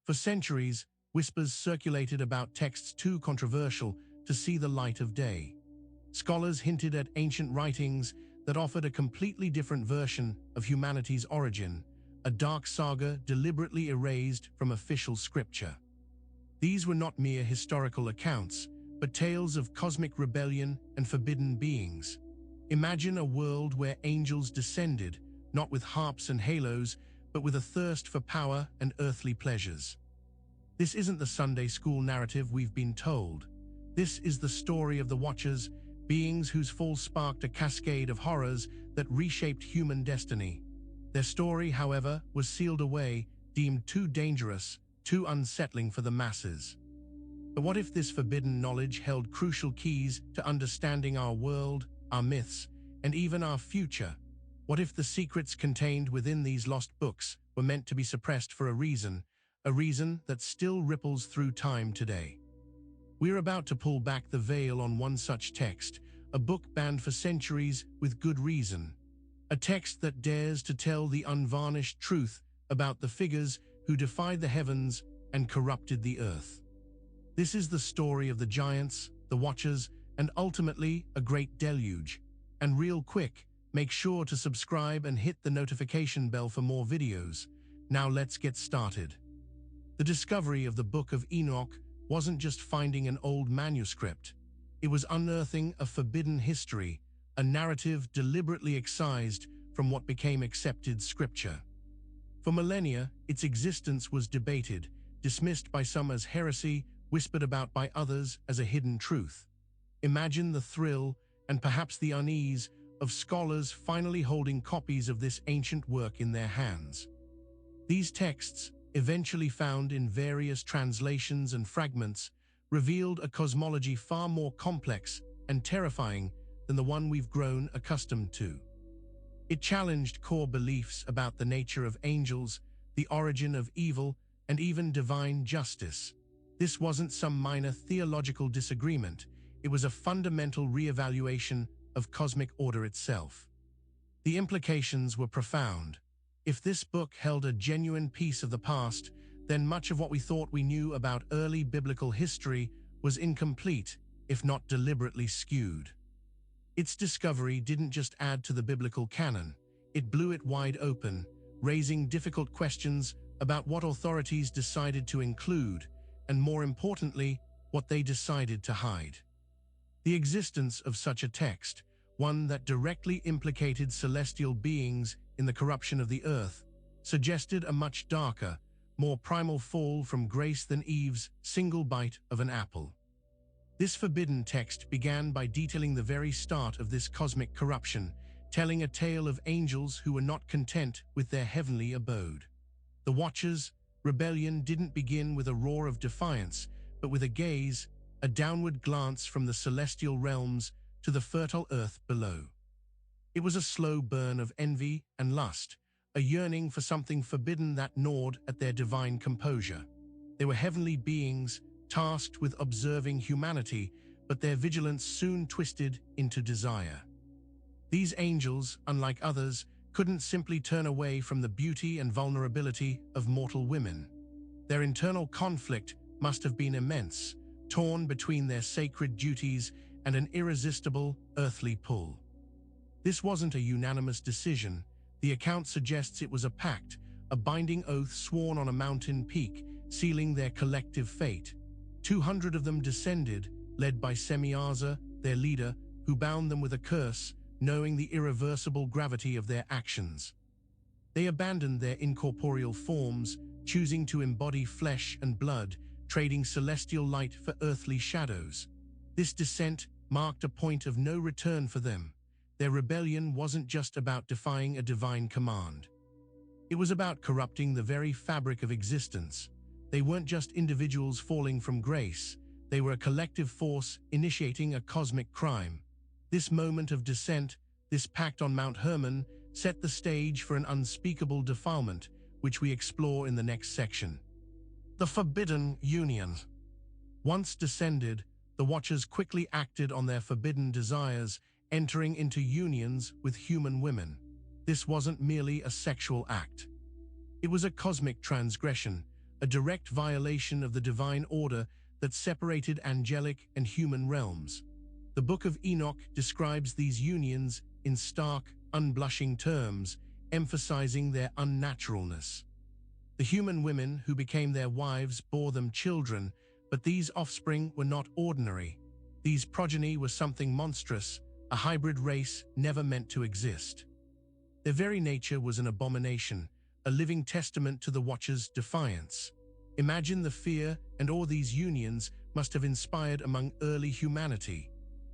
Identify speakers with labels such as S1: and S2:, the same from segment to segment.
S1: For centuries, whispers circulated about texts too controversial to see the light of day. Scholars hinted at ancient writings that offered a completely different version of humanity's origin, a dark saga deliberately erased from official scripture. These were not mere historical accounts, but tales of cosmic rebellion and forbidden beings. Imagine a world where angels descended, not with harps and halos, but with a thirst for power and earthly pleasures. This isn't the Sunday school narrative we've been told. This is the story of the Watchers, beings whose fall sparked a cascade of horrors that reshaped human destiny. Their story, however, was sealed away, deemed too dangerous, too unsettling for the masses. But what if this forbidden knowledge held crucial keys to understanding our world, our myths, and even our future? What if the secrets contained within these lost books were meant to be suppressed for a reason that still ripples through time today? We're about to pull back the veil on one such text, a book banned for centuries with good reason. A text that dares to tell the unvarnished truth about the figures who defied the heavens and corrupted the earth. This is the story of the giants, the Watchers, and ultimately a great deluge. And real quick, make sure to subscribe and hit the notification bell for more videos. Now let's get started. The discovery of the Book of Enoch wasn't just finding an old manuscript. It was unearthing a forbidden history, a narrative deliberately excised from what became accepted scripture. For millennia, its existence was debated, dismissed by some as heresy, whispered about by others as a hidden truth. Imagine the thrill, and perhaps the unease, of scholars finally holding copies of this ancient work in their hands. These texts, eventually found in various translations and fragments, revealed a cosmology far more complex and terrifying than the one we've grown accustomed to. It challenged core beliefs about the nature of angels, the origin of evil, and even divine justice. This wasn't some minor theological disagreement. It was a fundamental reevaluation of cosmic order itself. The implications were profound. If this book held a genuine piece of the past, then much of what we thought we knew about early biblical history was incomplete, if not deliberately skewed. Its discovery didn't just add to the biblical canon, it blew it wide open, raising difficult questions about what authorities decided to include, and more importantly, what they decided to hide. The existence of such a text, one that directly implicated celestial beings in the corruption of the earth, suggested a much darker, more primal fall from grace than Eve's single bite of an apple. This forbidden text began by detailing the very start of this cosmic corruption, telling a tale of angels who were not content with their heavenly abode. The Watchers' rebellion didn't begin with a roar of defiance, but with a gaze, a downward glance from the celestial realms to the fertile earth below. It was a slow burn of envy and lust, a yearning for something forbidden that gnawed at their divine composure. They were heavenly beings, tasked with observing humanity, but their vigilance soon twisted into desire. These angels, unlike others, couldn't simply turn away from the beauty and vulnerability of mortal women. Their internal conflict must have been immense, torn between their sacred duties and an irresistible earthly pull. This wasn't a unanimous decision. The account suggests it was a pact, a binding oath sworn on a mountain peak, sealing their collective fate. 200 of them descended, led by Semiaza, their leader, who bound them with a curse, knowing the irreversible gravity of their actions. They abandoned their incorporeal forms, choosing to embody flesh and blood, trading celestial light for earthly shadows. This descent marked a point of no return for them. Their rebellion wasn't just about defying a divine command. It was about corrupting the very fabric of existence. They weren't just individuals falling from grace, they were a collective force initiating a cosmic crime. This moment of descent, this pact on Mount Hermon, set the stage for an unspeakable defilement, which we explore in the next section. The Forbidden Union. Once descended, the Watchers quickly acted on their forbidden desires, entering into unions with human women. This wasn't merely a sexual act. It was a cosmic transgression, a direct violation of the divine order that separated angelic and human realms. The Book of Enoch describes these unions in stark, unblushing terms, emphasizing their unnaturalness. The human women who became their wives bore them children, but these offspring were not ordinary. These progeny were something monstrous, a hybrid race never meant to exist. Their very nature was an abomination, a living testament to the Watcher's defiance. Imagine the fear and awe these unions must have inspired among early humanity.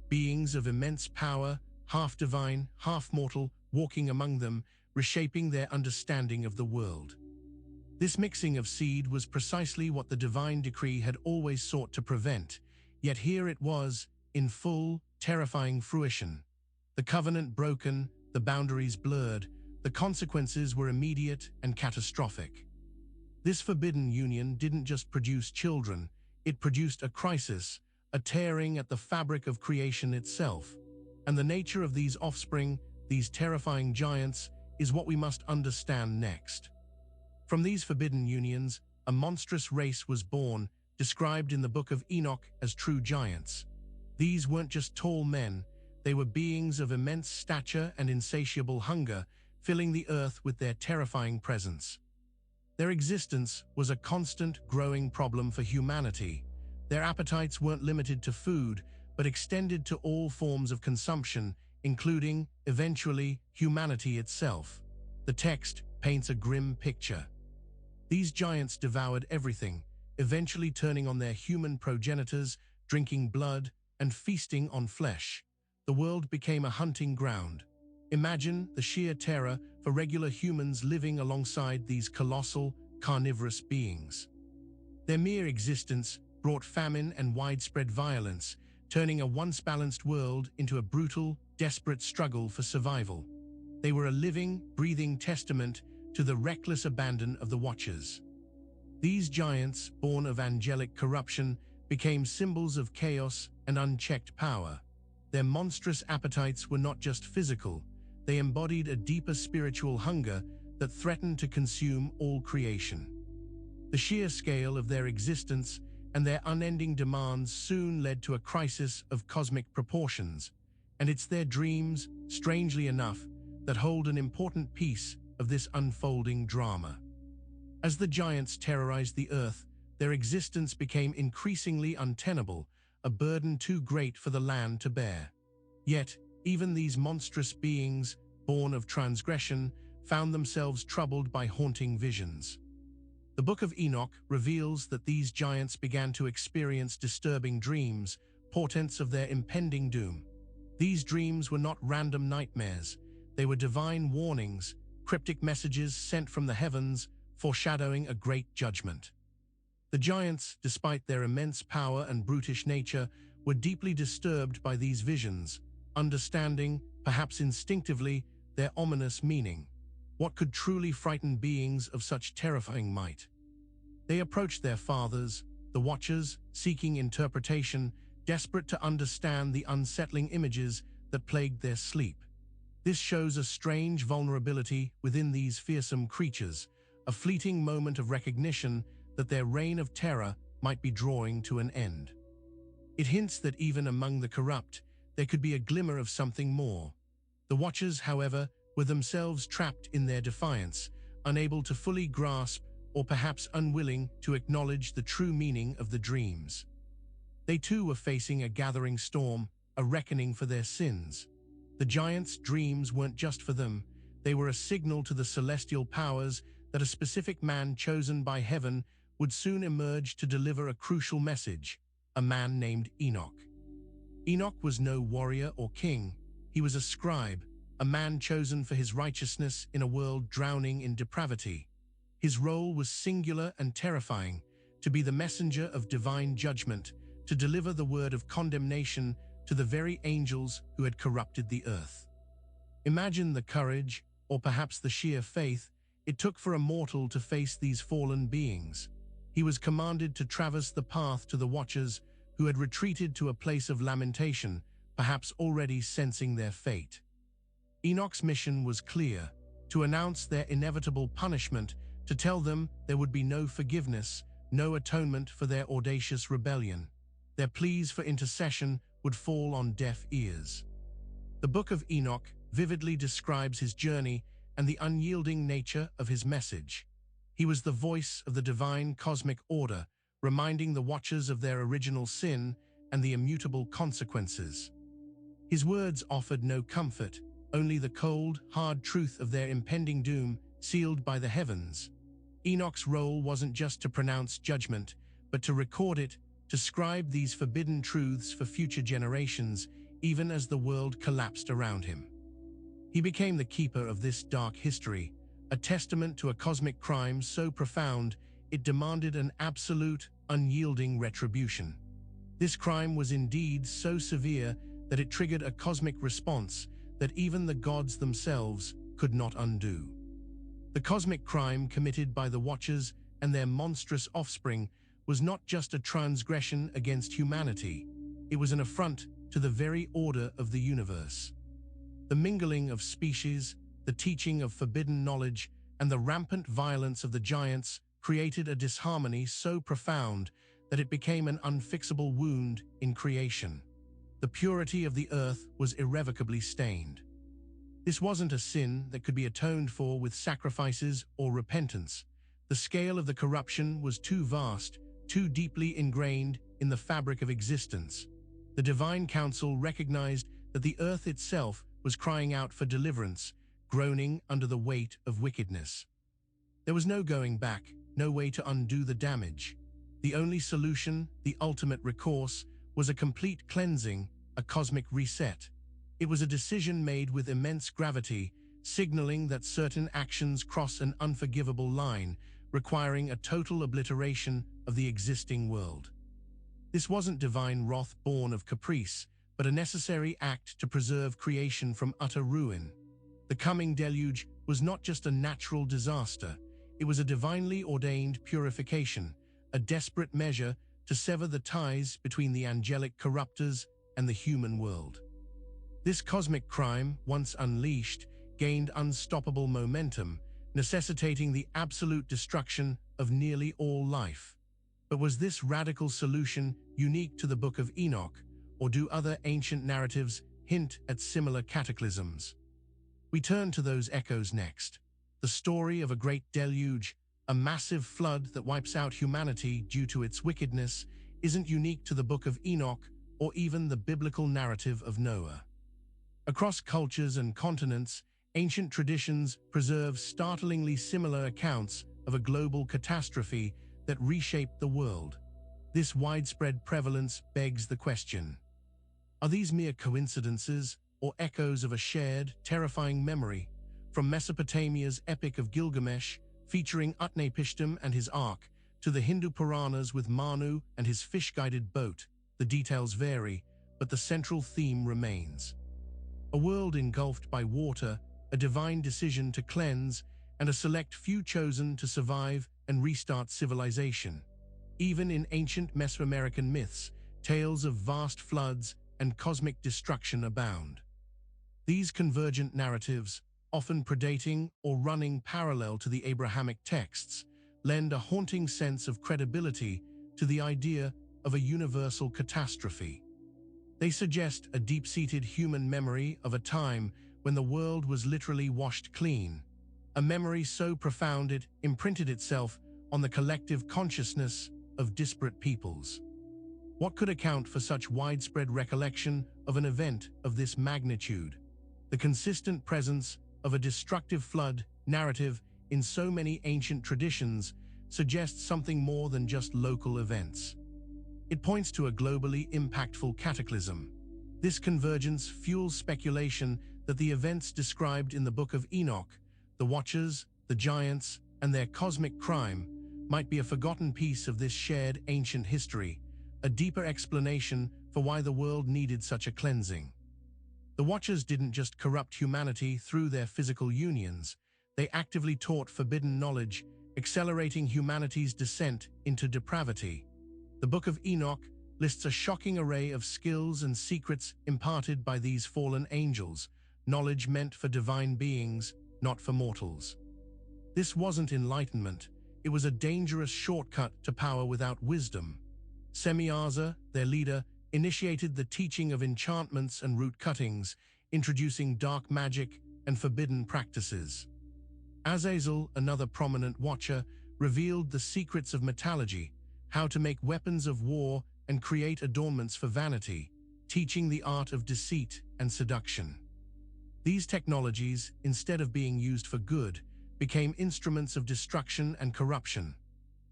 S1: Beings of immense power, half divine, half mortal, walking among them, reshaping their understanding of the world. This mixing of seed was precisely what the divine decree had always sought to prevent, yet here it was, in full, terrifying fruition. The covenant broken, the boundaries blurred, the consequences were immediate and catastrophic. This forbidden union didn't just produce children, it produced a crisis, a tearing at the fabric of creation itself. And the nature of these offspring, these terrifying giants, is what we must understand next. From these forbidden unions, a monstrous race was born, described in the Book of Enoch as true giants. These weren't just tall men, they were beings of immense stature and insatiable hunger, filling the earth with their terrifying presence. Their existence was a constant, growing problem for humanity. Their appetites weren't limited to food, but extended to all forms of consumption, including, eventually, humanity itself. The text paints a grim picture. These giants devoured everything, eventually turning on their human progenitors, drinking blood, and feasting on flesh. The world became a hunting ground. Imagine the sheer terror for regular humans living alongside these colossal, carnivorous beings. Their mere existence brought famine and widespread violence, turning a once balanced world into a brutal, desperate struggle for survival. They were a living, breathing testament to the reckless abandon of the Watchers. These giants, born of angelic corruption, became symbols of chaos and unchecked power. Their monstrous appetites were not just physical, they embodied a deeper spiritual hunger that threatened to consume all creation. The sheer scale of their existence and their unending demands soon led to a crisis of cosmic proportions, and it's their dreams, strangely enough, that hold an important piece of this unfolding drama. As the giants terrorized the earth, their existence became increasingly untenable, a burden too great for the land to bear. Yet, even these monstrous beings, born of transgression, found themselves troubled by haunting visions. The Book of Enoch reveals that these giants began to experience disturbing dreams, portents of their impending doom. These dreams were not random nightmares, they were divine warnings, cryptic messages sent from the heavens, foreshadowing a great judgment. The giants, despite their immense power and brutish nature, were deeply disturbed by these visions, understanding, perhaps instinctively, their ominous meaning. What could truly frighten beings of such terrifying might? They approached their fathers, the Watchers, seeking interpretation, desperate to understand the unsettling images that plagued their sleep. This shows a strange vulnerability within these fearsome creatures, a fleeting moment of recognition that their reign of terror might be drawing to an end. It hints that even among the corrupt, there could be a glimmer of something more. The Watchers, however, were themselves trapped in their defiance, unable to fully grasp or perhaps unwilling to acknowledge the true meaning of the dreams. They too were facing a gathering storm, a reckoning for their sins. The giants' dreams weren't just for them, they were a signal to the celestial powers that a specific man chosen by heaven would soon emerge to deliver a crucial message, a man named Enoch. Enoch was no warrior or king, he was a scribe, a man chosen for his righteousness in a world drowning in depravity. His role was singular and terrifying, to be the messenger of divine judgment, to deliver the word of condemnation to the very angels who had corrupted the earth. Imagine the courage, or perhaps the sheer faith, it took for a mortal to face these fallen beings. He was commanded to traverse the path to the Watchers, who had retreated to a place of lamentation, perhaps already sensing their fate. Enoch's mission was clear, to announce their inevitable punishment, to tell them there would be no forgiveness, no atonement for their audacious rebellion. Their pleas for intercession would fall on deaf ears. The Book of Enoch vividly describes his journey and the unyielding nature of his message. He was the voice of the divine cosmic order, reminding the watchers of their original sin and the immutable consequences. His words offered no comfort, only the cold, hard truth of their impending doom sealed by the heavens. Enoch's role wasn't just to pronounce judgment, but to record it, to scribe these forbidden truths for future generations, even as the world collapsed around him. He became the keeper of this dark history, a testament to a cosmic crime so profound it demanded an absolute, unyielding retribution. This crime was indeed so severe that it triggered a cosmic response that even the gods themselves could not undo. The cosmic crime committed by the Watchers and their monstrous offspring was not just a transgression against humanity, it was an affront to the very order of the universe. The mingling of species, the teaching of forbidden knowledge, and the rampant violence of the giants created a disharmony so profound that it became an unfixable wound in creation. The purity of the earth was irrevocably stained. This wasn't a sin that could be atoned for with sacrifices or repentance. The scale of the corruption was too vast, too deeply ingrained in the fabric of existence. The divine council recognized that the earth itself was crying out for deliverance, groaning under the weight of wickedness. There was no going back, no way to undo the damage. The only solution, the ultimate recourse, was a complete cleansing, a cosmic reset. It was a decision made with immense gravity, signaling that certain actions cross an unforgivable line, requiring a total obliteration of the existing world. This wasn't divine wrath born of caprice, but a necessary act to preserve creation from utter ruin. The coming deluge was not just a natural disaster, it was a divinely ordained purification, a desperate measure to sever the ties between the angelic corruptors and the human world. This cosmic crime, once unleashed, gained unstoppable momentum, necessitating the absolute destruction of nearly all life. But was this radical solution unique to the Book of Enoch, or do other ancient narratives hint at similar cataclysms? We turn to those echoes next. The story of a great deluge, a massive flood that wipes out humanity due to its wickedness, isn't unique to the Book of Enoch or even the biblical narrative of Noah. Across cultures and continents, ancient traditions preserve startlingly similar accounts of a global catastrophe that reshaped the world. This widespread prevalence begs the question: are these mere coincidences or echoes of a shared, terrifying memory? From Mesopotamia's Epic of Gilgamesh, featuring Utnapishtim and his ark, to the Hindu Puranas with Manu and his fish-guided boat, the details vary, but the central theme remains. A world engulfed by water, a divine decision to cleanse, and a select few chosen to survive and restart civilization. Even in ancient Mesoamerican myths, tales of vast floods and cosmic destruction abound. These convergent narratives, often predating or running parallel to the Abrahamic texts, lend a haunting sense of credibility to the idea of a universal catastrophe. They suggest a deep-seated human memory of a time when the world was literally washed clean, a memory so profound it imprinted itself on the collective consciousness of disparate peoples. What could account for such widespread recollection of an event of this magnitude? The consistent presence of a destructive flood narrative in so many ancient traditions suggests something more than just local events. It points to a globally impactful cataclysm. This convergence fuels speculation that the events described in the Book of Enoch, the Watchers, the giants, and their cosmic crime, might be a forgotten piece of this shared ancient history, a deeper explanation for why the world needed such a cleansing. The Watchers didn't just corrupt humanity through their physical unions, they actively taught forbidden knowledge, accelerating humanity's descent into depravity. The Book of Enoch lists a shocking array of skills and secrets imparted by these fallen angels, knowledge meant for divine beings, not for mortals. This wasn't enlightenment, it was a dangerous shortcut to power without wisdom. Semiaza, their leader, initiated the teaching of enchantments and root cuttings, introducing dark magic and forbidden practices. Azazel, another prominent watcher, revealed the secrets of metallurgy, how to make weapons of war and create adornments for vanity, teaching the art of deceit and seduction. These technologies, instead of being used for good, became instruments of destruction and corruption.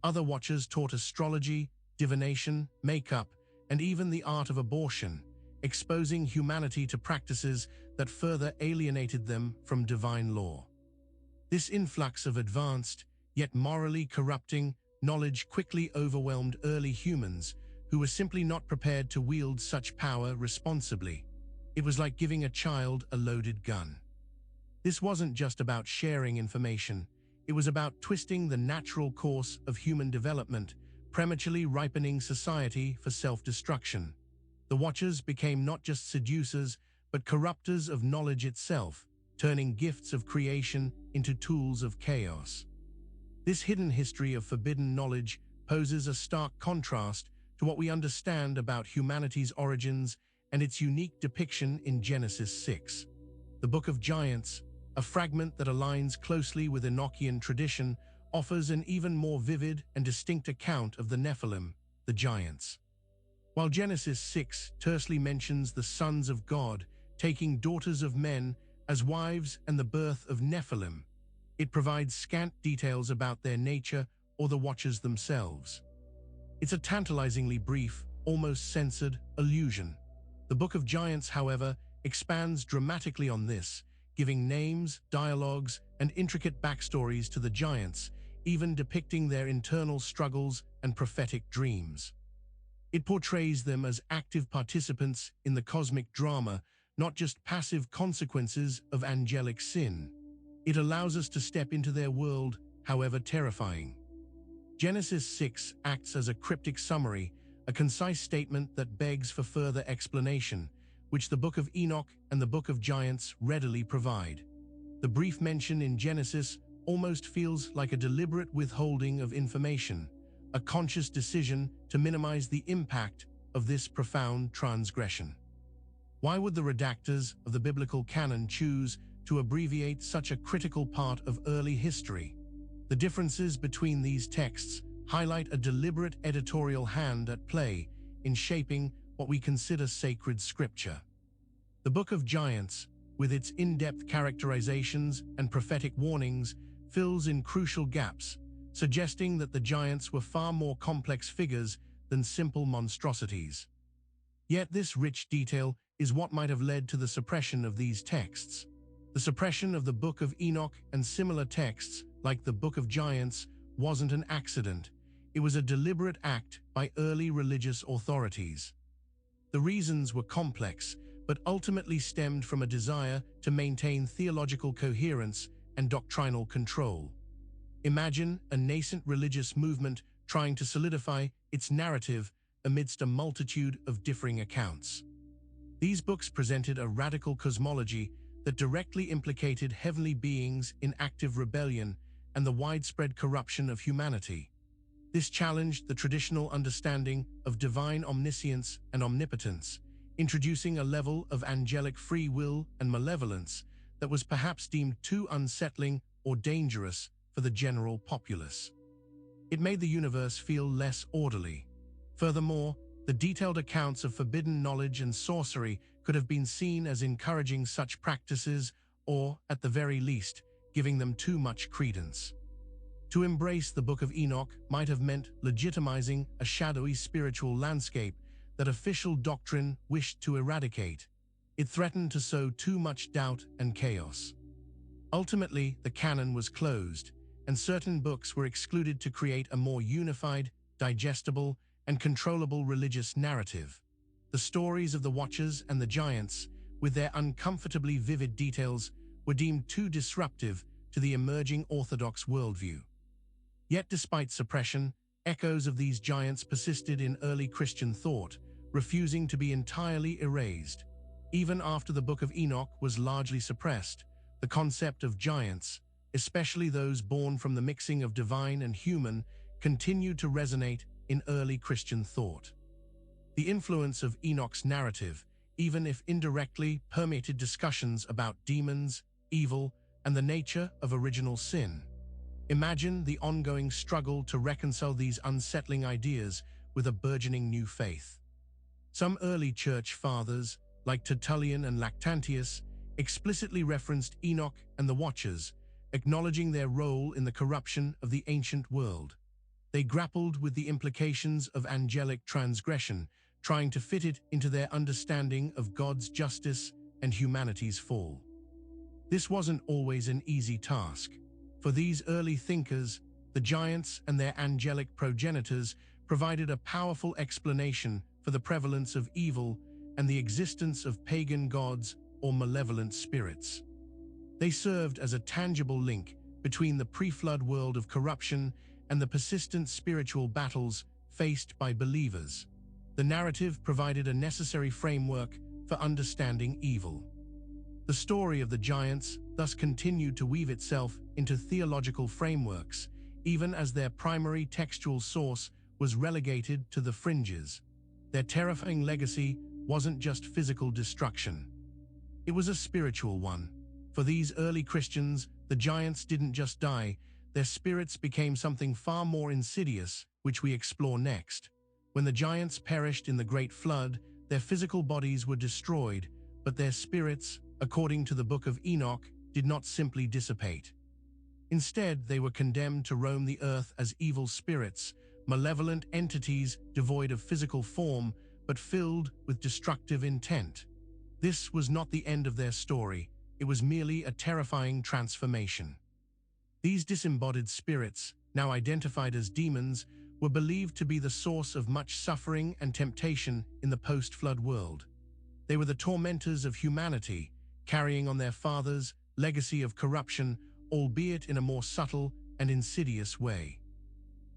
S1: Other watchers taught astrology, divination, makeup, and even the art of abortion, exposing humanity to practices that further alienated them from divine law. This influx of advanced, yet morally corrupting, knowledge quickly overwhelmed early humans who were simply not prepared to wield such power responsibly. It was like giving a child a loaded gun. This wasn't just about sharing information, it was about twisting the natural course of human development, prematurely ripening society for self-destruction. The Watchers became not just seducers, but corrupters of knowledge itself, turning gifts of creation into tools of chaos. This hidden history of forbidden knowledge poses a stark contrast to what we understand about humanity's origins and its unique depiction in Genesis 6. The Book of Giants, a fragment that aligns closely with Enochian tradition, offers an even more vivid and distinct account of the Nephilim, the giants. While Genesis 6 tersely mentions the sons of God taking daughters of men as wives and the birth of Nephilim, it provides scant details about their nature or the Watchers themselves. It's a tantalizingly brief, almost censored allusion. The Book of Giants, however, expands dramatically on this, giving names, dialogues, and intricate backstories to the giants, even depicting their internal struggles and prophetic dreams. It portrays them as active participants in the cosmic drama, not just passive consequences of angelic sin. It allows us to step into their world, however terrifying. Genesis 6 acts as a cryptic summary, a concise statement that begs for further explanation, which the Book of Enoch and the Book of Giants readily provide. The brief mention in Genesis almost feels like a deliberate withholding of information, a conscious decision to minimize the impact of this profound transgression. Why would the redactors of the biblical canon choose to abbreviate such a critical part of early history? The differences between these texts highlight a deliberate editorial hand at play in shaping what we consider sacred scripture. The Book of Giants, with its in-depth characterizations and prophetic warnings, fills in crucial gaps, suggesting that the giants were far more complex figures than simple monstrosities. Yet this rich detail is what might have led to the suppression of these texts. The suppression of the Book of Enoch and similar texts, like the Book of Giants, wasn't an accident. It was a deliberate act by early religious authorities. The reasons were complex, but ultimately stemmed from a desire to maintain theological coherence and doctrinal control. Imagine a nascent religious movement trying to solidify its narrative amidst a multitude of differing accounts. These books presented a radical cosmology that directly implicated heavenly beings in active rebellion and the widespread corruption of humanity. This challenged the traditional understanding of divine omniscience and omnipotence, introducing a level of angelic free will and malevolence that was perhaps deemed too unsettling or dangerous for the general populace. It made the universe feel less orderly. Furthermore, the detailed accounts of forbidden knowledge and sorcery could have been seen as encouraging such practices or, at the very least, giving them too much credence. To embrace the Book of Enoch might have meant legitimizing a shadowy spiritual landscape that official doctrine wished to eradicate. It threatened to sow too much doubt and chaos. Ultimately, the canon was closed, and certain books were excluded to create a more unified, digestible, and controllable religious narrative. The stories of the Watchers and the Giants, with their uncomfortably vivid details, were deemed too disruptive to the emerging Orthodox worldview. Yet despite suppression, echoes of these giants persisted in early Christian thought, refusing to be entirely erased. Even after the Book of Enoch was largely suppressed, the concept of giants, especially those born from the mixing of divine and human, continued to resonate in early Christian thought. The influence of Enoch's narrative, even if indirectly, permeated discussions about demons, evil, and the nature of original sin. Imagine the ongoing struggle to reconcile these unsettling ideas with a burgeoning new faith. Some early church fathers, like Tertullian and Lactantius, explicitly referenced Enoch and the Watchers, acknowledging their role in the corruption of the ancient world. They grappled with the implications of angelic transgression, trying to fit it into their understanding of God's justice and humanity's fall. This wasn't always an easy task. For these early thinkers, the giants and their angelic progenitors provided a powerful explanation for the prevalence of evil and the existence of pagan gods or malevolent spirits. They served as a tangible link between the pre-flood world of corruption and the persistent spiritual battles faced by believers. The narrative provided a necessary framework for understanding evil. The story of the giants thus continued to weave itself into theological frameworks, even as their primary textual source was relegated to the fringes. Their terrifying legacy wasn't just physical destruction. It was a spiritual one. For these early Christians, the giants didn't just die, their spirits became something far more insidious, which we explore next. When the giants perished in the Great Flood, their physical bodies were destroyed, but their spirits, according to the Book of Enoch, did not simply dissipate. Instead, they were condemned to roam the earth as evil spirits, malevolent entities devoid of physical form, but filled with destructive intent. This was not the end of their story, it was merely a terrifying transformation. These disembodied spirits, now identified as demons, were believed to be the source of much suffering and temptation in the post-flood world. They were the tormentors of humanity, carrying on their fathers' legacy of corruption, albeit in a more subtle and insidious way.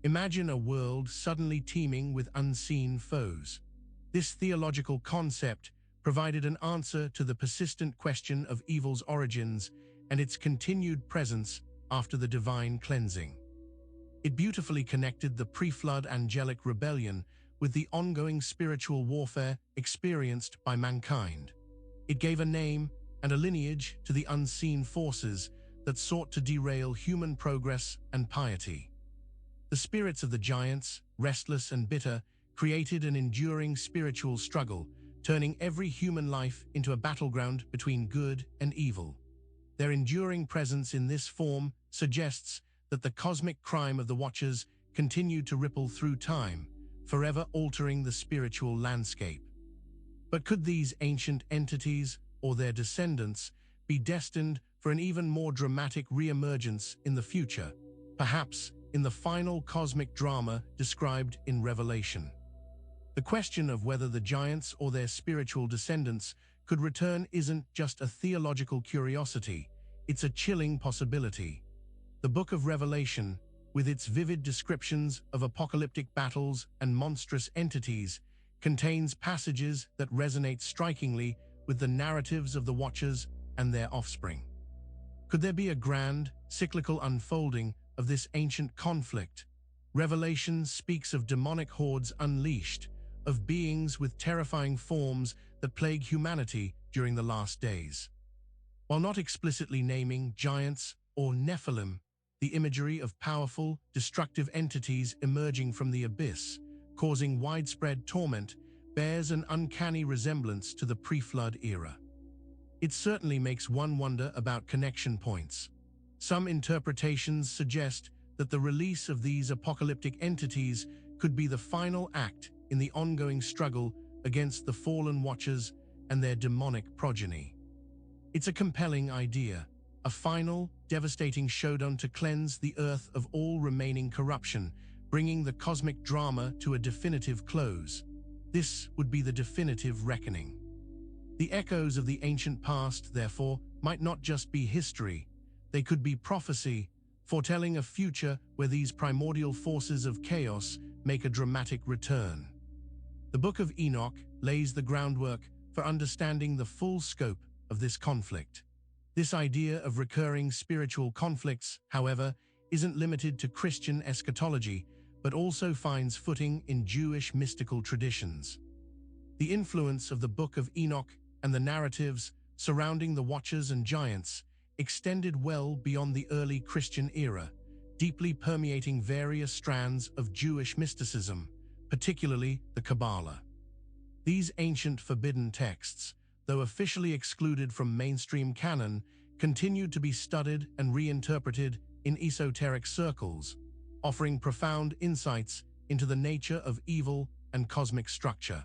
S1: Imagine a world suddenly teeming with unseen foes. This theological concept provided an answer to the persistent question of evil's origins and its continued presence after the divine cleansing. It beautifully connected the pre-flood angelic rebellion with the ongoing spiritual warfare experienced by mankind. It gave a name and a lineage to the unseen forces that sought to derail human progress and piety. The spirits of the giants, restless and bitter, created an enduring spiritual struggle, turning every human life into a battleground between good and evil. Their enduring presence in this form suggests that the cosmic crime of the Watchers continued to ripple through time, forever altering the spiritual landscape. But could these ancient entities, or their descendants, be destined for an even more dramatic re-emergence in the future, perhaps in the final cosmic drama described in Revelation? The question of whether the giants or their spiritual descendants could return isn't just a theological curiosity, it's a chilling possibility. The Book of Revelation, with its vivid descriptions of apocalyptic battles and monstrous entities, contains passages that resonate strikingly with the narratives of the Watchers and their offspring. Could there be a grand, cyclical unfolding of this ancient conflict? Revelation speaks of demonic hordes unleashed, of beings with terrifying forms that plague humanity during the last days. While not explicitly naming giants or Nephilim, the imagery of powerful, destructive entities emerging from the abyss, causing widespread torment, bears an uncanny resemblance to the pre-flood era. It certainly makes one wonder about connection points. Some interpretations suggest that the release of these apocalyptic entities could be the final act in the ongoing struggle against the fallen Watchers and their demonic progeny. It's a compelling idea, a final, devastating showdown to cleanse the earth of all remaining corruption, bringing the cosmic drama to a definitive close. This would be the definitive reckoning. The echoes of the ancient past, therefore, might not just be history. They could be prophecy, foretelling a future where these primordial forces of chaos make a dramatic return. The Book of Enoch lays the groundwork for understanding the full scope of this conflict. This idea of recurring spiritual conflicts, however, isn't limited to Christian eschatology, but also finds footing in Jewish mystical traditions. The influence of the Book of Enoch and the narratives surrounding the Watchers and Giants extended well beyond the early Christian era, deeply permeating various strands of Jewish mysticism, particularly the Kabbalah. These ancient forbidden texts, though officially excluded from mainstream canon, continued to be studied and reinterpreted in esoteric circles, offering profound insights into the nature of evil and cosmic structure.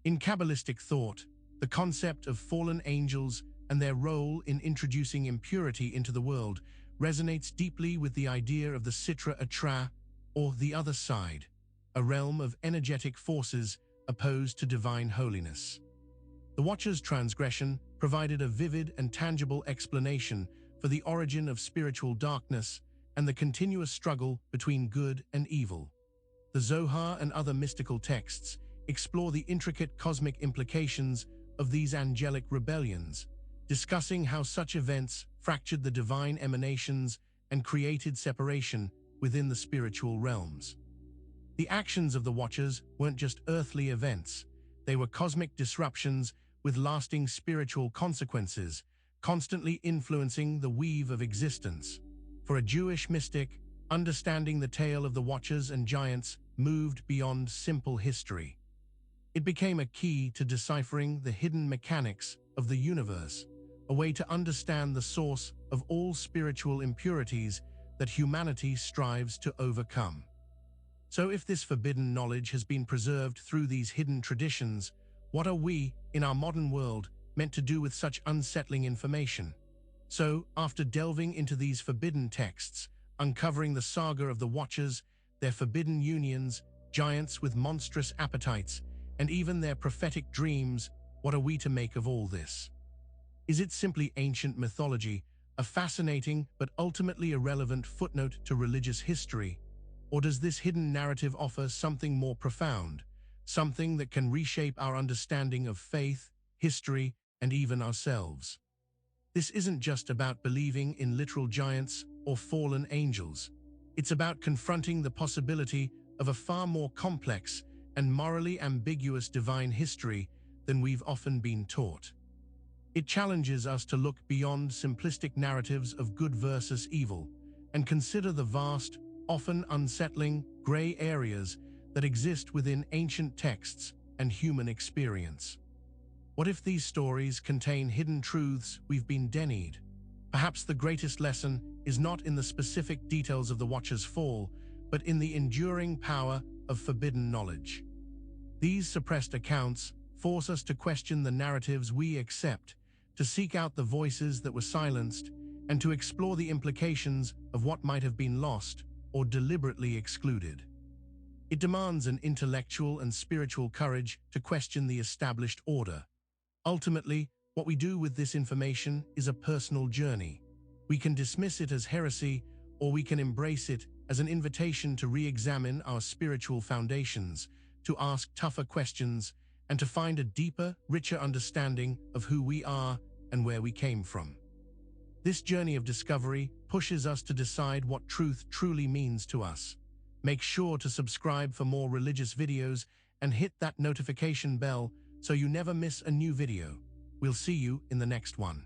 S1: In Kabbalistic thought, the concept of fallen angels and their role in introducing impurity into the world resonates deeply with the idea of the Sitra Atra, or the other side, a realm of energetic forces opposed to divine holiness. The Watcher's transgression provided a vivid and tangible explanation for the origin of spiritual darkness and the continuous struggle between good and evil. The Zohar and other mystical texts explore the intricate cosmic implications of these angelic rebellions, discussing how such events fractured the divine emanations and created separation within the spiritual realms. The actions of the Watchers weren't just earthly events, they were cosmic disruptions with lasting spiritual consequences, constantly influencing the weave of existence. For a Jewish mystic, understanding the tale of the Watchers and Giants moved beyond simple history. It became a key to deciphering the hidden mechanics of the universe, a way to understand the source of all spiritual impurities that humanity strives to overcome. So if this forbidden knowledge has been preserved through these hidden traditions, what are we, in our modern world, meant to do with such unsettling information? So, after delving into these forbidden texts, uncovering the saga of the Watchers, their forbidden unions, giants with monstrous appetites, and even their prophetic dreams, what are we to make of all this? Is it simply ancient mythology, a fascinating but ultimately irrelevant footnote to religious history? Or does this hidden narrative offer something more profound, something that can reshape our understanding of faith, history, and even ourselves? This isn't just about believing in literal giants or fallen angels. It's about confronting the possibility of a far more complex and morally ambiguous divine history than we've often been taught. It challenges us to look beyond simplistic narratives of good versus evil and consider the vast, often unsettling, gray areas that exist within ancient texts and human experience. What if these stories contain hidden truths we've been denied? Perhaps the greatest lesson is not in the specific details of the Watcher's fall, but in the enduring power of forbidden knowledge. These suppressed accounts force us to question the narratives we accept, to seek out the voices that were silenced, and to explore the implications of what might have been lost or deliberately excluded. It demands an intellectual and spiritual courage to question the established order. Ultimately, what we do with this information is a personal journey. We can dismiss it as heresy, or we can embrace it as an invitation to re-examine our spiritual foundations, to ask tougher questions, and to find a deeper, richer understanding of who we are and where we came from. This journey of discovery pushes us to decide what truth truly means to us. Make sure to subscribe for more religious videos and hit that notification bell so you never miss a new video. We'll see you in the next one.